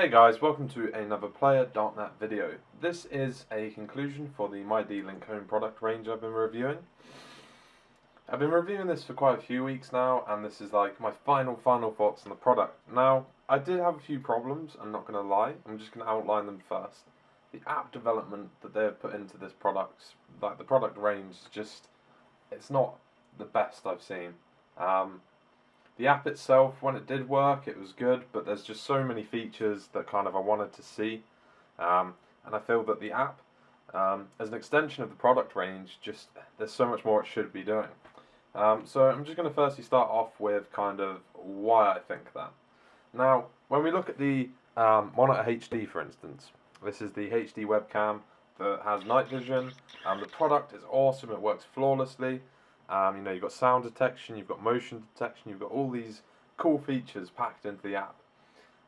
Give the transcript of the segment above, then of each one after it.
Hey guys, welcome to another Play3r video. This is a conclusion for the Mydlink home product range I've been reviewing. I've been reviewing this for quite a few weeks now, and this is like my final thoughts on the product. Now, I did have a few problems, I'm not going to lie, I'm just going to outline them first. The app development that they have put into this product, like the product range, it's not the best I've seen. The app itself, when it did work, it was good, but there's just so many features that I wanted to see, and I feel that the app, as an extension of the product range, there's so much more it should be doing. So I'm just going to firstly start off with why I think that. Now, when we look at the Monitor HD, for instance, this is the HD webcam that has night vision. The product is awesome, it works flawlessly. You've got sound detection, you've got motion detection, you've got all these cool features packed into the app.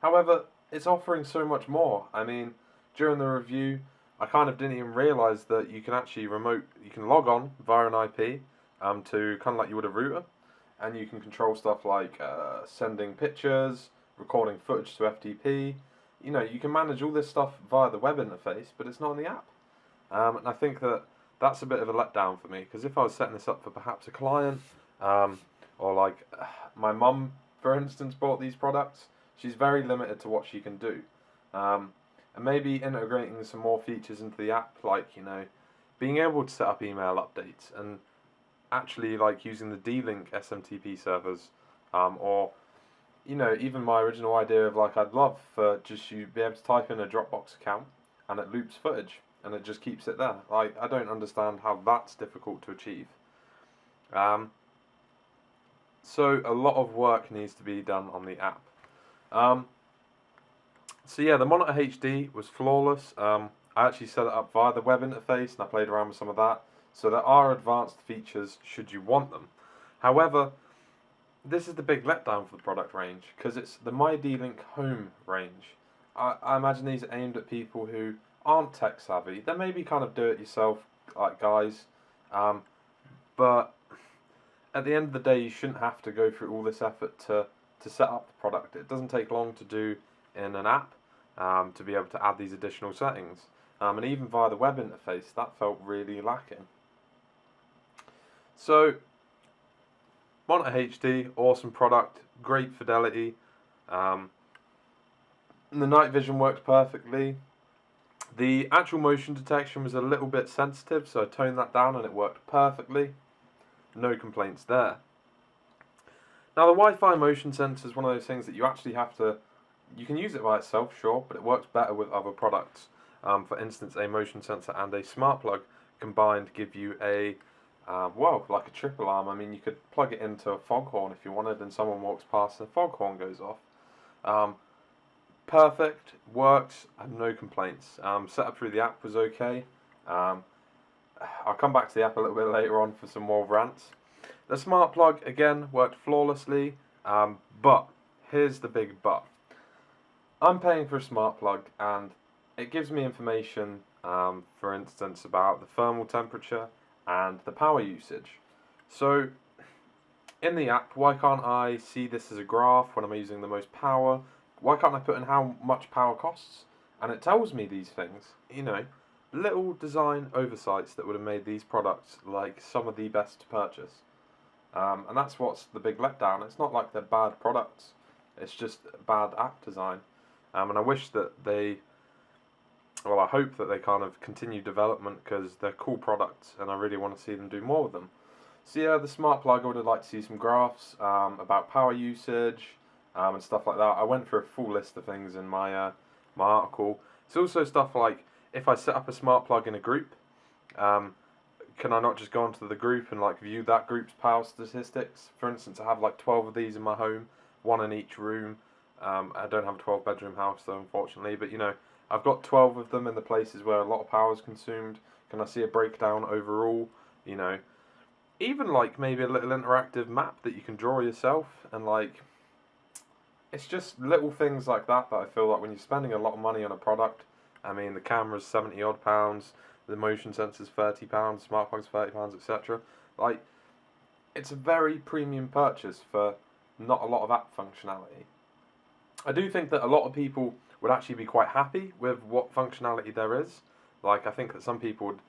However, it's offering so much more. I mean, during the review, I didn't even realise that you can actually you can log on via an IP to like you would a router, and you can control stuff like sending pictures, recording footage to FTP. You can manage all this stuff via the web interface, but it's not in the app. And I think that's a bit of a letdown for me, because if I was setting this up for perhaps a client, or like my mum, for instance, bought these products, she's very limited to what she can do. And maybe integrating some more features into the app, like, being able to set up email updates, and actually like using the D-Link SMTP servers, or, even my original idea of I'd love for just you be able to type in a Dropbox account and it loops footage and it just keeps it there. I don't understand how that's difficult to achieve. So a lot of work needs to be done on the app. So yeah, the Monitor HD was flawless. I actually set it up via the web interface and I played around with some of that. So there are advanced features should you want them. However, this is the big letdown for the product range, because it's the Mydlink home range. I imagine these are aimed at people who aren't tech savvy. They may be do-it-yourself like guys, but at the end of the day, you shouldn't have to go through all this effort to set up the product. It doesn't take long to do in an app, to be able to add these additional settings, and even via the web interface, that felt really lacking. So, Monitor HD, awesome product, great fidelity. The night vision works perfectly. The actual motion detection was a little bit sensitive, so I toned that down and it worked perfectly. No complaints there. Now, the Wi-Fi motion sensor is one of those things that you actually you can use it by itself, sure, but it works better with other products. For instance, a motion sensor and a smart plug combined give you like a triple arm. I mean, you could plug it into a foghorn if you wanted, and someone walks past and the foghorn goes off. Perfect, works, I have no complaints. Setup through the app was okay. I'll come back to the app a little bit later on for some more rants. The smart plug, again, worked flawlessly, but here's the big but. I'm paying for a smart plug, and it gives me information, for instance, about the thermal temperature and the power usage. So, in the app, why can't I see this as a graph when I'm using the most power? Why can't I put in how much power costs? And it tells me these things. Little design oversights that would have made these products like some of the best to purchase. And that's what's the big letdown. It's not like they're bad products. It's just bad app design. And I wish that I hope that they continue development, because they're cool products and I really want to see them do more with them. So yeah, the smart plug, I would have liked to see some graphs about power usage, and stuff like that. I went through a full list of things in my article. It's also stuff like, if I set up a smart plug in a group, can I not just go onto the group and view that group's power statistics? For instance, I have 12 of these in my home, one in each room. I don't have a 12-bedroom house though, unfortunately, but I've got 12 of them in the places where a lot of power is consumed. Can I see a breakdown overall? Even maybe a little interactive map that you can draw yourself, and it's just little things like that I feel like when you're spending a lot of money on a product. I mean, the camera's 70 odd pounds, the motion sensor's 30 pounds, smart plug's 30 pounds, etc. It's a very premium purchase for not a lot of app functionality. I do think that a lot of people would actually be quite happy with what functionality there is. Like, I think that some people would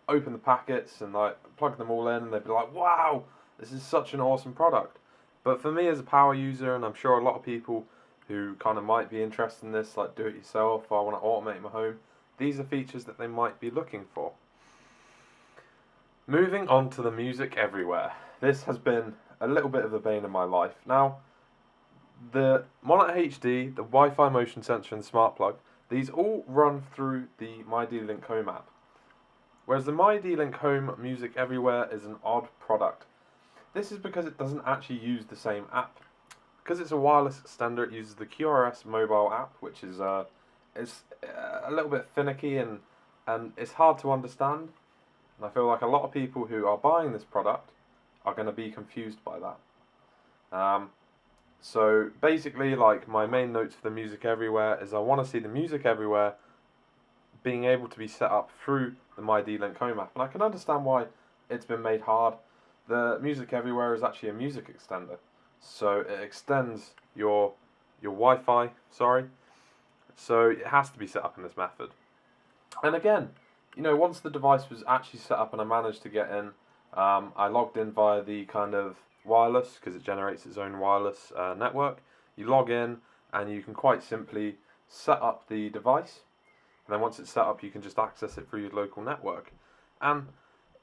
open the packets and like plug them all in, and they'd be like, "Wow, this is such an awesome product." But for me as a power user, and I'm sure a lot of people who kind of might be interested in this, like do it yourself, I want to automate my home, these are features that they might be looking for. Moving on to the music everywhere. This has been a little bit of the bane of my life. Now, the Monitor HD, the Wi-Fi motion sensor and smart plug, these all run through the Mydlink Home app. Whereas the Mydlink Home Music Everywhere is an odd product. This is because it doesn't actually use the same app. Because it's a wireless extender, it uses the QRS mobile app, which is a little bit finicky and it's hard to understand. And I feel like a lot of people who are buying this product are going to be confused by that. So basically, like, my main notes for the Music Everywhere is I want to see the Music Everywhere being able to be set up through the Mydlink Home app. And I can understand why it's been made hard. The Music Everywhere is actually a music extender. So it extends your Wi-Fi, so it has to be set up in this method. And again, you know, once the device was actually set up and I managed to get in, I logged in via the kind of wireless, because it generates its own wireless network. You log in and you can quite simply set up the device, and then once it's set up you can just access it through your local network. And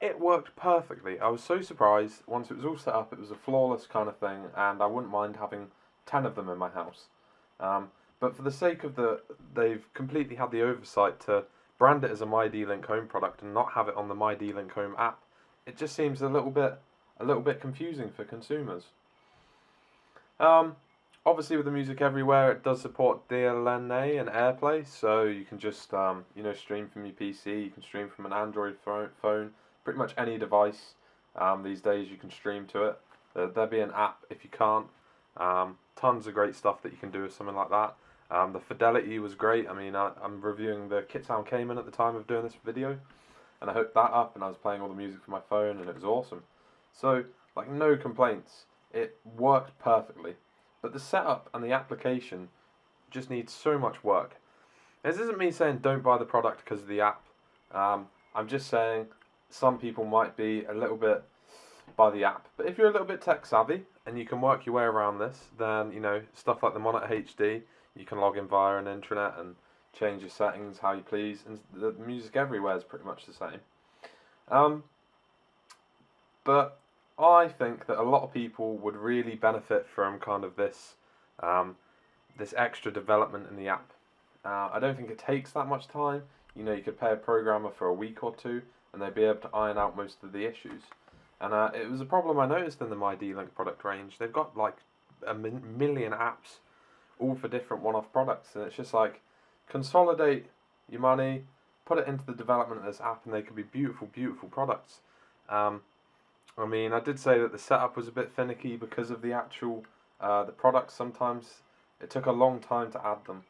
it worked perfectly. I was so surprised. Once it was all set up, it was a flawless kind of thing, and I wouldn't mind having 10 of them in my house. But for the sake of they've completely had the oversight to brand it as a Mydlink Home product and not have it on the Mydlink Home app. It just seems a little bit confusing for consumers. Obviously, with the Music Everywhere, it does support DLNA and AirPlay, so you can just stream from your PC. You can stream from an Android phone, pretty much any device. These days, you can stream to it. There'll be an app if you can't. Tons of great stuff that you can do with something like that. The fidelity was great. I mean, I'm reviewing the Kitsound Cayman at the time of doing this video, and I hooked that up, and I was playing all the music from my phone, and it was awesome. So, like, no complaints. It worked perfectly. But the setup and the application just needs so much work. This isn't me saying don't buy the product because of the app. I'm just saying some people might be a little bit by the app. But if you're a little bit tech savvy and you can work your way around this, then, you know, stuff like the Monitor HD, you can log in via an intranet and change your settings how you please. And the Music Everywhere is pretty much the same. But I think that a lot of people would really benefit from kind of this extra development in the app. I don't think it takes that much time. You know, you could pay a programmer for a week or two, and they'd be able to iron out most of the issues. And it was a problem I noticed in the Mydlink product range. They've got like a million apps, all for different one-off products, and it's just like, consolidate your money, put it into the development of this app, and they could be beautiful, beautiful products. I mean, I did say that the setup was a bit finicky because of the actual the products. Sometimes it took a long time to add them.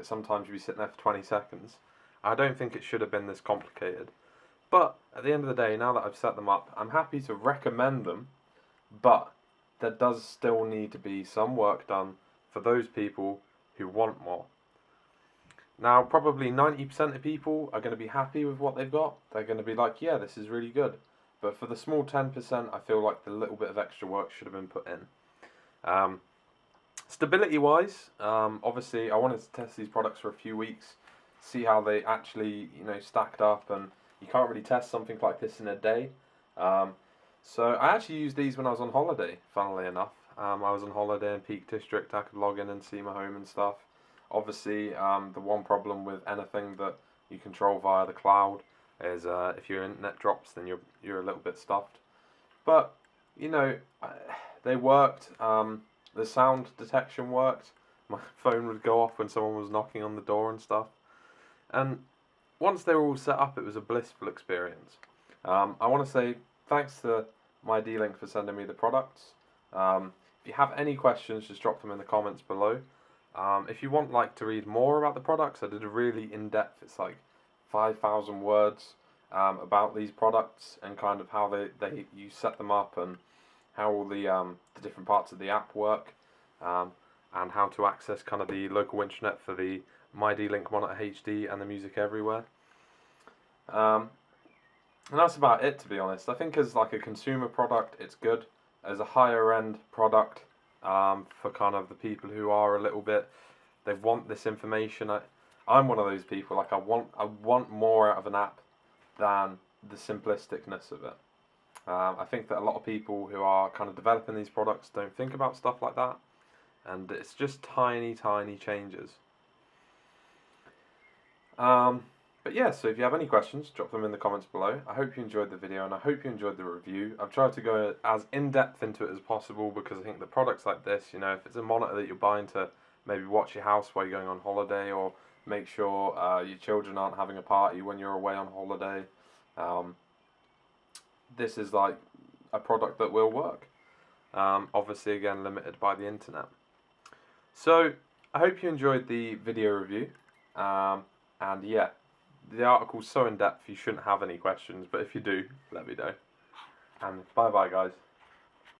Sometimes you'd be sitting there for 20 seconds. I don't think it should have been this complicated. But at the end of the day, now that I've set them up, I'm happy to recommend them. But there does still need to be some work done for those people who want more. Now, probably 90% of people are going to be happy with what they've got. They're going to be like, yeah, this is really good. But for the small 10%, I feel like the little bit of extra work should have been put in. Stability-wise, obviously, I wanted to test these products for a few weeks, see how they actually, stacked up, and you can't really test something like this in a day. So I actually used these when I was on holiday, funnily enough. I was on holiday in Peak District. I could log in and see my home and stuff. Obviously, the one problem with anything that you control via the cloud is if your internet drops, then you're a little bit stuffed. But they worked. The sound detection worked. My phone would go off when someone was knocking on the door and stuff. And once they were all set up, it was a blissful experience. I want to say thanks to Mydlink for sending me the products. If you have any questions, just drop them in the comments below. If you want to read more about the products, I did a really in-depth, it's like 5,000 words about these products and kind of how you set them up and how all the different parts of the app work. and how to access kind of the local internet for the Mydlink Monitor HD and the Music Everywhere. And that's about it, to be honest. I think as like a consumer product, it's good. As a higher end product, for kind of the people who are a little bit, they want this information. I'm one of those people. Like I want more out of an app than the simplisticness of it. I think that a lot of people who are kind of developing these products don't think about stuff like that, and it's just tiny changes. But yeah, so if you have any questions, drop them in the comments below. I hope you enjoyed the video, and I hope you enjoyed the review. I've tried to go as in-depth into it as possible, because I think that products like this, you know, if it's a monitor that you're buying to maybe watch your house while you're going on holiday, or make sure your children aren't having a party when you're away on holiday, this is like a product that will work. Obviously, again, limited by the internet. So, I hope you enjoyed the video review. And yeah, the article's so in-depth you shouldn't have any questions, but if you do, let me know. And bye-bye, guys.